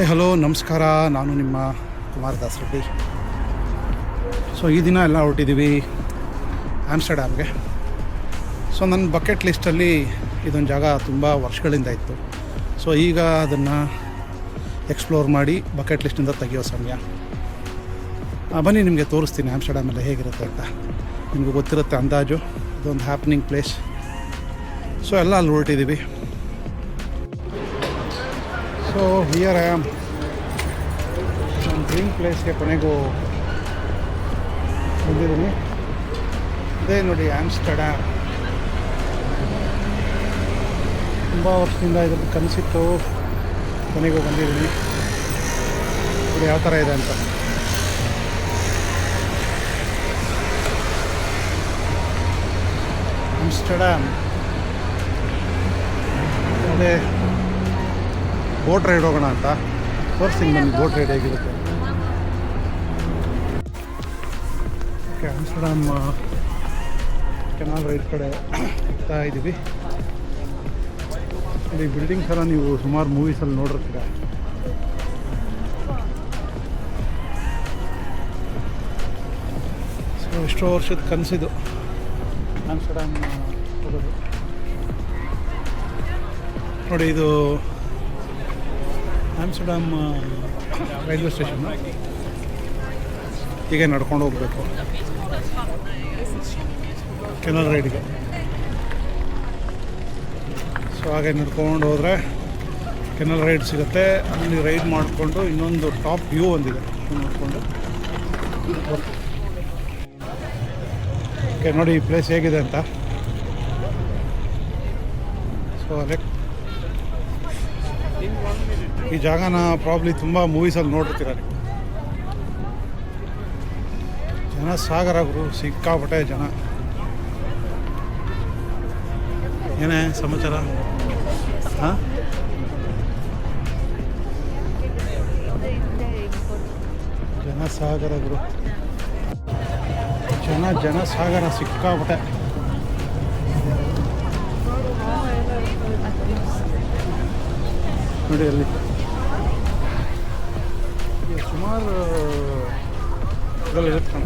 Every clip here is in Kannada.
ಹಾಯ್ ಹಲೋ ನಮಸ್ಕಾರ, ನಾನು ನಿಮ್ಮ ಕುಮಾರದಾಸ್ ರೆಡ್ಡಿ. ಸೊ ಈ ದಿನ ಎಲ್ಲ ಹೊರಟಿದ್ದೀವಿ ಆಮ್ಸ್ಟರ್ಡ್ಯಾಮ್ಗೆ. ಸೊ ನನ್ನ ಬಕೆಟ್ ಲಿಸ್ಟಲ್ಲಿ ಇದೊಂದು ಜಾಗ ತುಂಬ ವರ್ಷಗಳಿಂದ ಇತ್ತು. ಸೊ ಈಗ ಅದನ್ನು ಎಕ್ಸ್ಪ್ಲೋರ್ ಮಾಡಿ ಬಕೆಟ್ ಲಿಸ್ಟಿಂದ ತೆಗಿಯೋ ಸಮಯ. ಬನ್ನಿ ನಿಮಗೆ ತೋರಿಸ್ತೀನಿ ಆಮ್ಸ್ಟರ್ಡ್ಯಾಮಲ್ಲಿ ಹೇಗಿರುತ್ತೆ ಅಂತ. ನಿಮಗೆ ಗೊತ್ತಿರುತ್ತೆ ಅಂದಾಜು, ಇದೊಂದು ಹ್ಯಾಪ್ನಿಂಗ್ ಪ್ಲೇಸ್. ಸೊ ಎಲ್ಲ ಅಲ್ಲಿ ಹೊರಟಿದ್ದೀವಿ. So here I am. ನನ್ನ ಡ್ರೀಮ್ ಪ್ಲೇಸ್ಗೆ ಕೊನೆಗೂ ಬಂದಿದ್ದೀನಿ. ಇದೇ ನೋಡಿ ಆಮ್ಸ್ಟರ್ಡ್ಯಾಮ್. ತುಂಬ ವರ್ಷದಿಂದ ಇದ್ರ ಕನಸಿತ್ತು, ಕೊನೆಗೂ ಬಂದಿದ್ದೀನಿ. ಇದು ಯಾವ ಥರ ಇದೆ ಅಂತ. ಆಮ್ಸ್ಟರ್ಡ್ಯಾಮ್ ಅದೇ ಬೋಟ್ ರೈಡ್ ಹೋಗೋಣ ಅಂತ ತೋರಿಸ್ತೀನಿ ಬನ್ನಿ. ಬೋಟ್ ರೈಡ್ ಹೇಗಿರುತ್ತೆ. ಓಕೆ, ಆಮ್ಸ್ಟರ್ಡ್ಯಾಮ್ ಕೆನಾಲ್ ರೈಡ್ ಕಡೆ ಹೋಗ್ತಾ ಇದ್ದೀವಿ. ಇಲ್ಲಿ ಬಿಲ್ಡಿಂಗ್ಸ್ ಎಲ್ಲ ನೀವು ಸುಮಾರು ಮೂವೀಸಲ್ಲಿ ನೋಡಿರ್ತೀರ. ಸೊ ಎಷ್ಟೋ ವರ್ಷದ ಕನಸಿದು ಆಮ್ಸ್ಟರ್ಡ್ಯಾಮ್ ಹೋಗೋದು. ನೋಡಿ, ಇದು ಆಮ್ಸ್ಟರ್ಡ್ಯಾಮ್ ರೈಲ್ವೆ ಸ್ಟೇಷನ್. ಹೀಗೆ ನಡ್ಕೊಂಡು ಹೋಗಬೇಕು ಕೆನಲ್ ರೈಡ್ಗೆ. ಸೊ ಹಾಗೆ ನಡ್ಕೊಂಡು ಹೋದರೆ ಕೆನಲ್ ರೈಡ್ ಸಿಗುತ್ತೆ. ಅಲ್ಲಿ ರೈಡ್ ಮಾಡಿಕೊಂಡು ಇನ್ನೊಂದು ಟಾಪ್ ವ್ಯೂ ಒಂದಿದೆ, ನೋಡಿಕೊಂಡು. ಓಕೆ, ನೋಡಿ ಈ ಪ್ಲೇಸ್ ಹೇಗಿದೆ ಅಂತ. ಸೊ ಅದೇ ಈ ಜಾಗನ ಪ್ರಾಬ್ಲಿ ತುಂಬ ಮೂವೀಸಲ್ಲಿ ನೋಡಿರ್ತೀರ ನೀವು. ಜನ ಸಾಗರ ಗುರು, ಸಿಕ್ಕಾಪಟ್ಟೆ ಜನ. ಏನೇ ಸಮಾಚಾರ? ಹಾಂ, ಜನ ಸಾಗರ ಗುರು, ಜನ ಸಾಗರ ಸಿಕ್ಕಾಪಟ್ಟೆ. ನೋಡಿ ಅಲ್ಲಿ ಸುಮಾರು ಇರುತ್ತೆ.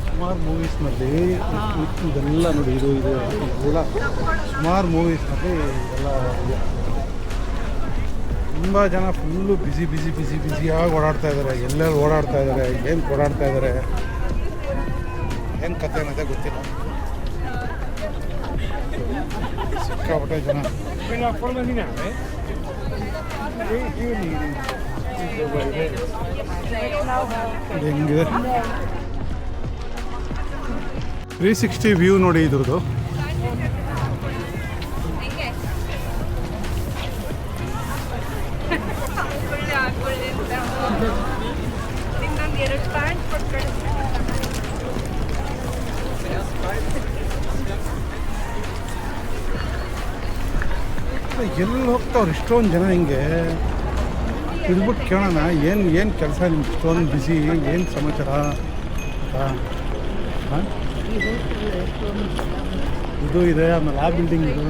ಸುಮಾರು ಮೂವೀಸ್ನಲ್ಲಿ ಇದೆಲ್ಲ ನೋಡಿ, ಇದು ಎಲ್ಲ ಸುಮಾರು ಮೂವೀಸ್ನಲ್ಲಿ ಎಲ್ಲ ಇದೆ. ತುಂಬ ಜನ ಫುಲ್ಲು ಬಿಸಿಯಾಗಿ ಓಡಾಡ್ತಾ ಇದ್ದಾರೆ. ಎಲ್ಲೆಲ್ಲಿ ಓಡಾಡ್ತಾ ಇದ್ದಾರೆ, ಏನು ಓಡಾಡ್ತಾ ಇದ್ದಾರೆ, ಏನು ಕತೆ ಅನ್ನೋದೇ ಗೊತ್ತಿಲ್ಲ. ಸಿಕ್ಕಾಪಟ್ಟೆ ಜನ. ಹೆಂಗಿದೆ 360 ವ್ಯೂ ನೋಡಿ ಇದ್ರದ್ದು. ಎಲ್ಲಿ ಹೋಗ್ತಾವ್ರು ಇಷ್ಟೊಂದು ಜನ? ಹಿಂಗೆ ಇದ್ಬಿಟ್ಟು ಕೇಳೋಣ, ಏನು ಕೆಲಸ ನಿಮ್ಗೆ ಇಷ್ಟೊಂದು ಬಿಸಿ, ಏನು ಸಮಾಚಾರ ಹಾಂ? ಇದು ಇದೆ, ಆಮೇಲೆ ಆ ಬಿಲ್ಡಿಂಗ್ ಇದು.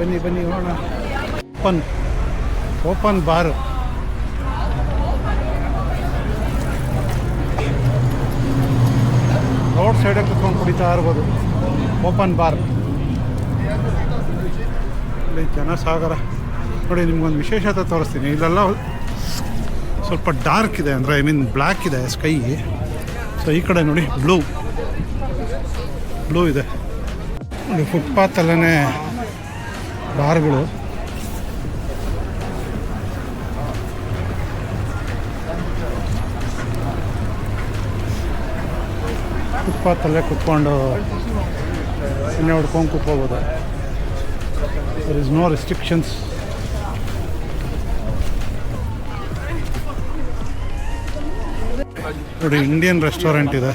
ಬನ್ನಿ ಹೋಗೋಣ. Open bar. ರೋಡ್ ಸೈಡಲ್ಲಿ ಕುತ್ಕೊಂಡು ಕುಡಿತಾ ಇರ್ಬೋದು. Open bar. ಇಲ್ಲಿ ಜನಸಾಗರ ನೋಡಿ. ನಿಮ್ಗೊಂದು ವಿಶೇಷತೆ ತೋರಿಸ್ತೀನಿ. ಇಲ್ಲೆಲ್ಲ ಸ್ವಲ್ಪ ಡಾರ್ಕ್ ಇದೆ, ಅಂದರೆ ಬ್ಲ್ಯಾಕ್ ಇದೆ ಸ್ಕೈ. ಸೊ ಈ ಕಡೆ ನೋಡಿ ಬ್ಲೂ ಇದೆ. ನೋಡಿ ಫುಟ್ಪಾತಲ್ಲೇ ಬಾರ್ಗಳು. ಫುಟ್ಪಾತಲ್ಲೇ ಕುತ್ಕೊಂಡು ಎಣ್ಣೆ ಹೊಡ್ಕೊಂಡು ಕೂತ್ಕೋಬೋದು. There is no restrictions. ನೋಡಿ, ಇಂಡಿಯನ್ ರೆಸ್ಟೋರೆಂಟ್ ಇದೆ.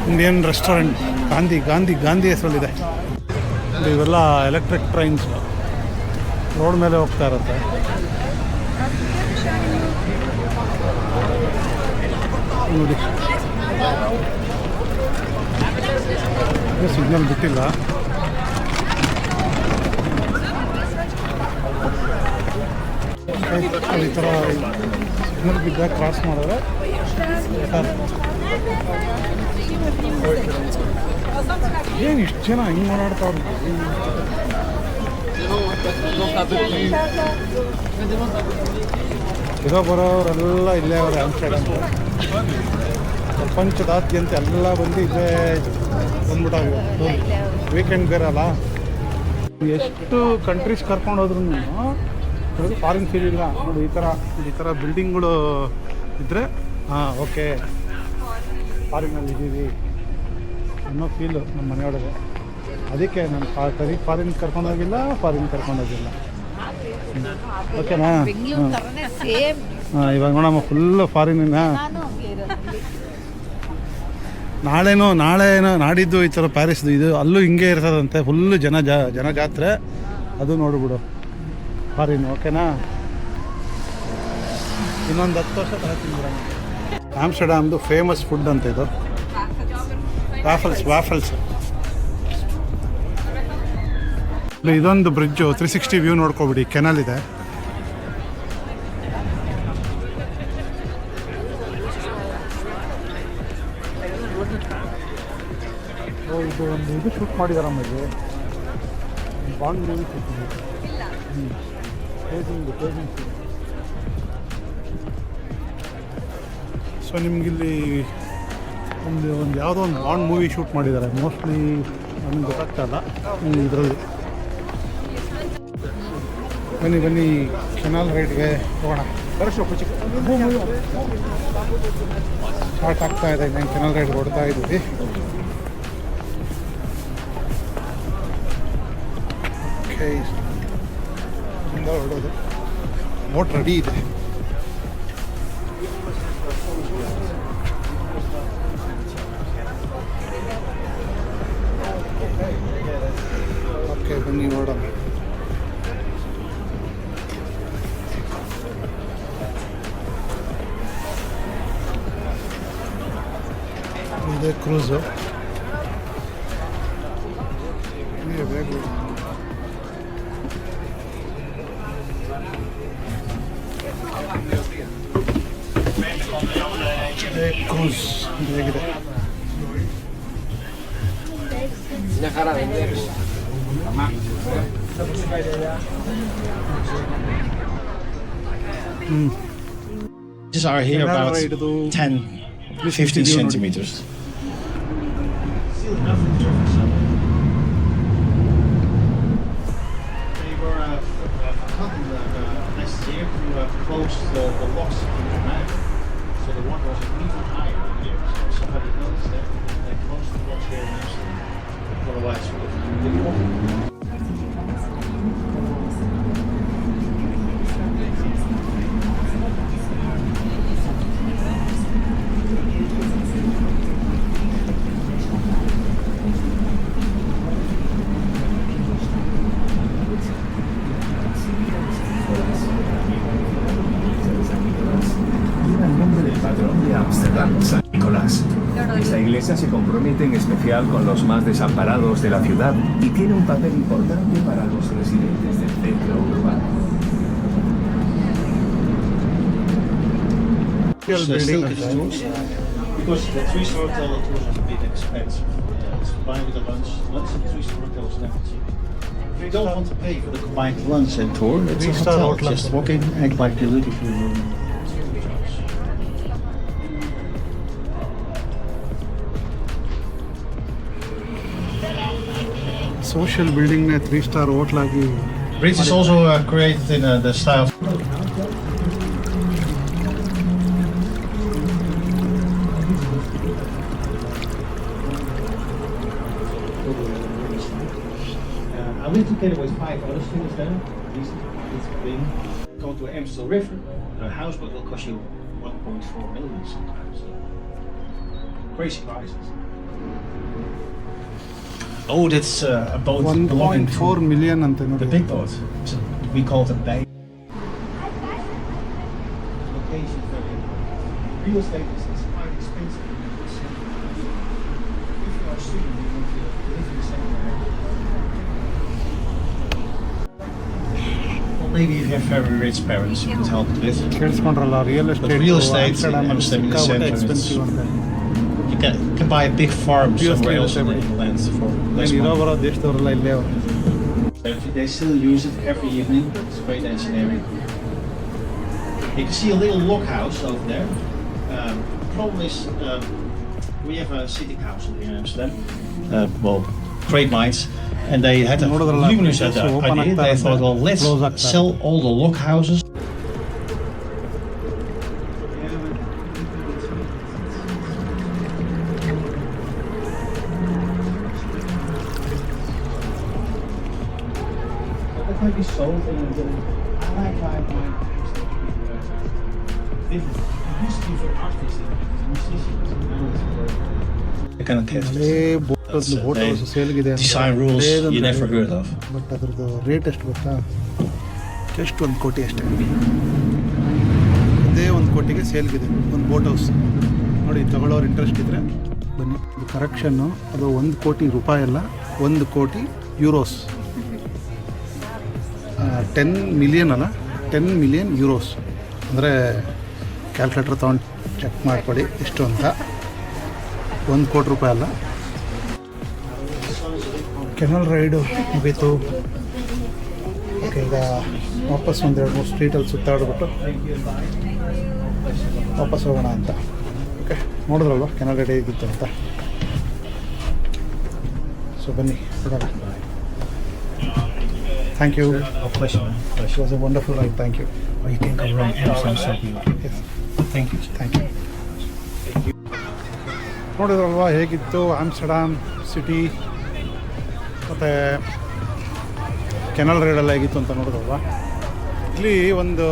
ಇಂಡಿಯನ್ ರೆಸ್ಟೋರೆಂಟ್ ಗಾಂಧಿ ಹೆಸರಲ್ಲಿದೆ. ಇವೆಲ್ಲ ಎಲೆಕ್ಟ್ರಿಕ್ ಟ್ರೈನ್ಸ್ ರೋಡ್ ಮೇಲೆ ಹೋಗ್ತಾ ಇರುತ್ತೆ. ನೋಡಿ ಸಿಗ್ನಲ್ ಬಿಟ್ಟಿಲ್ಲ. ಈ ಥರ ಸಿಗ್ನಲ್ ಬಿದ್ದಾಗ ಕ್ರಾಸ್ ಮಾಡಿದ್ರೆ ಏನು ಇಷ್ಟು ಜನ ಹಿಂಗೆ ಓಡಾಡ್ತಾವ್ರು. ಇರೋ ಬರೋರೆಲ್ಲ ಇಲ್ಲೇ ಅವ್ರೆ ಆಮ್ಸ್ಟರ್ಡ್ಯಾಮ್. ಪ್ರಪಂಚದಾದ್ಯಂತ ಎಲ್ಲ ಬಂದು ಇಲ್ಲೇ ಬಂದ್ಬಿಟ್ಟಾಗ ವೀಕೆಂಡ್ ಬೇರೆ ಅಲ್ಲ. ಎಷ್ಟು ಕಂಟ್ರೀಸ್ ಕರ್ಕೊಂಡು ಹೋದ್ರೂ ಫಾರಿನ್ ಫೀಲ್ ಇಲ್ಲ ನೋಡಿ. ಈ ಥರ ಬಿಲ್ಡಿಂಗ್ಗಳು ಇದ್ದರೆ ಹಾಂ ಓಕೆ ಫಾರಿನಲ್ಲಿ ಇದ್ದೀವಿ ಅನ್ನೋ ಫೀಲು ನಮ್ಮ ಮನೆಯೊಳಗೆ. ಅದಕ್ಕೆ ನಾನು ಫಾರಿನ್ ಕರ್ಕೊಂಡೋಗಿಲ್ಲ. ಓಕೆನಾ? ಹಾಂ ಇವಾಗ ನೋಡಮ್ಮ ಫುಲ್ಲು ಫಾರಿನಿನ. ನಾಳೆನೋ ನಾಡಿದ್ದು ಈ ಥರ ಪ್ಯಾರಿಸ್ದು ಇದು ಅಲ್ಲೂ ಹಿಂಗೆ ಇರ್ತದಂತೆ. ಫುಲ್ಲು ಜನ ಜಾತ್ರೆ ಅದು ನೋಡ್ಬಿಡು ಫಾರಿನ್. ಓಕೆನಾ? ಇನ್ನೊಂದು 10 ವರ್ಷ ತಗೊಳ್ತೀನಿ. ಆಮ್ಸ್ಟರ್ಡ್ಯಾಮ್ದು ಫೇಮಸ್ ಫುಡ್ ಅಂತ ಇದು ವ್ಯಾಫಲ್ಸ್. ಇದೊಂದು ಬ್ರಿಡ್ಜು 360 ವ್ಯೂ ನೋಡ್ಕೊಬಿಡಿ. ಕೆನಲ್ ಇದೆ. ಇದು ಒಂದು ಇದು ಶೂಟ್ ಮಾಡಿದಾರಮ್ಮ. ಇಲ್ಲಿ ಬಾಂಡ್ ಮೂವಿ ಶೂಟ್ ಸೊ ನಿಮಗಿಲ್ಲಿ ಒಂದು ಯಾವುದೋ ಒಂದು ಬಾಂಡ್ ಮೂವಿ ಶೂಟ್ ಮಾಡಿದ್ದಾರೆ. ಮೋಸ್ಟ್ಲಿ ನನಗೆ ಗೊತ್ತಾಗ್ತಾಯಿಲ್ಲ ಇದರಲ್ಲಿ. ಬನ್ನಿ ಕೆನಾಲ್ ರೈಡ್ಗೆ ಹೋಗೋಣ. ಸ್ಟಾರ್ಟ್ ಆಗ್ತಾ ಇದೆ. ನಾನು ಕೆನಾಲ್ ರೈಡ್ ಹೊಡ್ತಾ ಇದ್ದೀವಿ. ಓಕೆ ಇಂದ ಹೊರಡೋದು. ಬೋಟ್ ರೆಡಿ ಇದೆ. ಓಕೆ ಬನ್ನಿ ನೋಡೋಣ. ಇದೆ ಕ್ರೂಸು. ಕ್ರೂಸ್ ಹೇಗಿದೆ? These are here about 10-15 centimeters. Close the locks in the map, so the water was even higher here. So somebody noticed that they closed the locks here next to them. Otherwise, we would have been San Nicolás. Esta iglesia se compromete en especial con los más desamparados de la ciudad y tiene un papel importante para los residentes del centro urbano. Because the 3-star hotel tours are a bit expensive. It's combined with the lunch. Lunch at the 3-star hotel is never cheap. If you don't want to pay for the combined lunch and tour, it's a hotel. Just walk in, act like you're looking for a room. Social ಬಿಲ್ಡಿಂಗ್ನ 3-star ಹೋಟ್ಲಾಗಿ. Bridge is also created in the style. I went together with 5 other students there. This thing go to Amstel River. A houseboat will cost you 1.4 million sometimes. Crazy prices. Oh, that's a boat belonging to 1.4 million ಅಂತ the ನೋಡಿ. big boat. So we call it a bay. Location very real estate is quite expensive. maybe if you have very rich parents, you could help with. ಕೇಳಿಸ್ಕೊಂಡ್ರಲ್ಲ real But real estate in Amsterdam Amsterdam in the ಸಿಕ್ಕಾಪಟ್ಟೆ center, ಎಕ್ಸ್ಪೆನ್ಸಿವ್ ಅಂತ you can buy a big farm Real somewhere else estate in the land for less ಇರೋ money. ಬರೋ ದೇಶದವರೆಲ್ಲ ಇಲ್ಲೇ ಅವರು. They still use it every evening. It's a great engineering. You can see a little log house over there. Problem is, we have a city council here in Amsterdam. Well, great minds. And they had a ನೋಡಿದ್ರಲ್ಲ, luminous so open idea. They ಆಗ್ತಾ thought, well, let's close ಆಗ್ತಾ sell all the log houses. That might be sold in I like my it used to be for artists and musicians. I kind of ಹಳೇ ಬೋಟ್ ಹೌಸ್ ಸೇಲ್ಗಿದೆ ಅಂತ. design rules ಹಳೇದೊಂದು you never rate. heard of. But ಅದ್ರದ್ದು ರೇಟ್ ಎಷ್ಟು ಗೊತ್ತಾ? ಜಸ್ಟ್ 1 ಕೋಟಿ ಅಷ್ಟೇ. ಅದೇ 1 ಕೋಟಿಗೆ ಸೇಲ್ಗಿದೆ ಒಂದು ಬೋಟ್ ಹೌಸ್. ನೋಡಿ, ತಗೊಳ್ಳೋರು ಇಂಟ್ರೆಸ್ಟ್ ಇದ್ದರೆ ಬನ್ನಿ. ಕರೆಕ್ಷನ್ನು ಅದು 1 ಕೋಟಿ ರೂಪಾಯಿ ಅಲ್ಲ, 1 ಕೋಟಿ ಯೂರೋಸ್. 10 ಮಿಲಿಯನ್ ಅಲ್ಲ, 10 ಮಿಲಿಯನ್ ಯೂರೋಸ್. ಅಂದರೆ ಕ್ಯಾಲ್ಕುಲೇಟರ್ ತೊಗೊಂಡು ಚೆಕ್ ಮಾಡ್ಕೊಳ್ಳಿ ಎಷ್ಟು ಅಂತ. 1 ಕೋಟಿ ರೂಪಾಯಿ ಅಲ್ಲ. ಕೆನಲ್ ರೈಡು ಮುಗೀತು. ಓಕೆ, ಈಗ ವಾಪಸ್ 1-2-3 ಸ್ಟ್ರೀಟಲ್ಲಿ ಸುತ್ತಾಡ್ಬಿಟ್ಟು ವಾಪಸ್ ಹೋಗೋಣ ಅಂತ. ಓಕೆ, ನೋಡಿದ್ರಲ್ವ ಕೆನಲ್ ರೈಡ್ ಹೇಗಿತ್ತು ಅಂತ. ಸೊ ಬನ್ನಿ ಹೊರಡೋಣ. Thank you. It was a wonderful ride. Thank you. You can come around Amsterdam so beautiful. Yes. Thank you. Thank you. ನೋಡಿದ್ರಲ್ವ ಹೇಗಿತ್ತು ಆಮ್ಸ್ಟರ್ಡ್ಯಾಮ್ ಸಿಟಿ ಮತ್ತು ಕೆನಲ್ ರೈಡೆಲ್ಲ ಹೇಗಿತ್ತು ಅಂತ ನೋಡಿದ್ರಲ್ವ. ಇಲ್ಲಿ ಒಂದು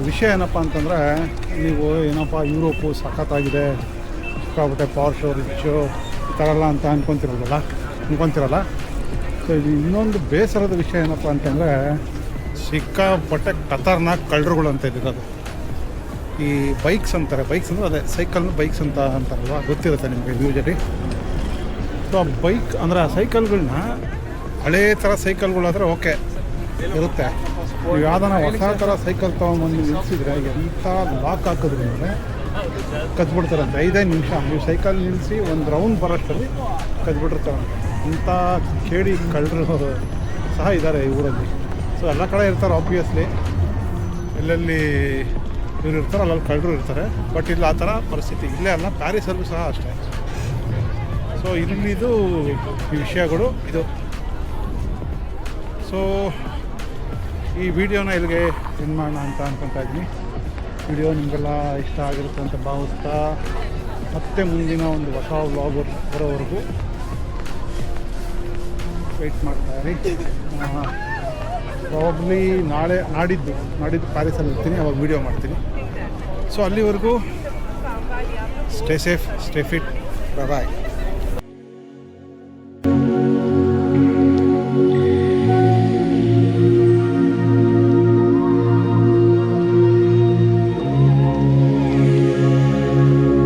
ವಿಷಯ ಏನಪ್ಪ ಅಂತಂದರೆ, ನೀವು ಏನಪ್ಪ ಯುರೋಪು ಸಖತ್ತಾಗಿದೆ, ಸಿಕ್ಕಾಬಿಟ್ಟೆ ಪಾರ್ಶು ರಿಚ್ಚು ಈ ಥರ ಎಲ್ಲ ಅಂತ ಅನ್ಕೊತಿರಲ್ಲ. ಸೊ ಇದು ಇನ್ನೊಂದು ಬೇಸರದ ವಿಷಯ ಏನಪ್ಪ ಅಂತಂದರೆ, ಸಿಕ್ಕಾಪಟ್ಟೆ ಖತರ್ನಾಕ್ ಕಳ್ಳರುಗಳು ಅಂತ ಇದ್ದಿರೋದು. ಈ ಬೈಕ್ಸ್ ಅಂತಾರೆ, ಬೈಕ್ಸ್ ಅಂದರೆ ಅದೇ ಸೈಕಲ್ನ ಬೈಕ್ಸ್ ಅಂತ ಅಂತಾರಲ್ವ, ಗೊತ್ತಿರುತ್ತೆ ನಿಮಗೆ ಯೂಶಲಿ. ಸೊ ಆ ಬೈಕ್ ಅಂದರೆ ಆ ಸೈಕಲ್ಗಳನ್ನ ಹಳೇ ಥರ ಸೈಕಲ್ಗಳಾದರೆ ಓಕೆ ಇರುತ್ತೆ. ನೀವು ಯಾವ್ದಾನ ಹೊಸ ಥರ ಸೈಕಲ್ ತೊಗೊಂಬಂದು ನಿಲ್ಲಿಸಿದ್ರೆ ಎಂಥ ಲಾಕ್ ಹಾಕಿದ್ರು ಅಂದರೆ ಕದ್ಬಿಡ್ತಾರಂತೆ. 5 ನಿಮಿಷ ನೀವು ಸೈಕಲ್ ನಿಲ್ಲಿಸಿ ಒಂದು ರೌಂಡ್ ಬರೋಷ್ಟರಲ್ಲಿ ಕದ್ಬಿಟ್ಟಿರ್ತಾರಂತೆ. ಇಂಥ ಕೇಳಿ ಕಳ್ಳರು ಸಹ ಇದ್ದಾರೆ ಈ ಊರಲ್ಲಿ. ಸೊ ಎಲ್ಲ ಕಡೆ ಇರ್ತಾರೆ ಆಬ್ವಿಯಸ್ಲಿ, ಎಲ್ಲೆಲ್ಲಿ ಇವ್ರು ಇರ್ತಾರೆ ಅಲ್ಲಲ್ಲಿ ಕಳ್ಳರು ಇರ್ತಾರೆ. ಬಟ್ ಇಲ್ಲಿ ಆ ಥರ ಪರಿಸ್ಥಿತಿ ಇಲ್ಲೇ ಅಲ್ಲ, ಪ್ಯಾರಿಸಲ್ಲೂ ಸಹ ಅಷ್ಟೇ. ಸೊ ಇಲ್ಲಿದು ಈ ವಿಷಯಗಳು ಇದು. ಸೊ ಈ ವಿಡಿಯೋನ ಇಲ್ಲಿಗೆ ಎಂಡ್ ಮಾಡೋಣ ಅಂತ ಅನ್ಕೊತಾ ಇದ್ದೀನಿ. ವಿಡಿಯೋ ನಿಮಗೆಲ್ಲ ಇಷ್ಟ ಆಗಿರುತ್ತೆ ಅಂತ ಭಾವಿಸ್ತಾ, ಮತ್ತೆ ಮುಂದಿನ ಒಂದು ಹೊಸ ವ್ಲಾಗ್ ಬರೋವರೆಗೂ ವೆಯ್ಟ್ ಮಾಡ್ತಾಯಿರಿ. ಪ್ರಾಬ್ಲಿ ನಾಡಿದ್ದು ಪ್ಯಾರಿಸಲ್ಲಿ ಇರ್ತೀನಿ, ಅವಾಗ ವೀಡಿಯೋ ಮಾಡ್ತೀನಿ. ಸೊ ಅಲ್ಲಿವರೆಗೂ ಸ್ಟೇ ಸೇಫ್, ಸ್ಟೇ ಫಿಟ್, ಬಾಯ್.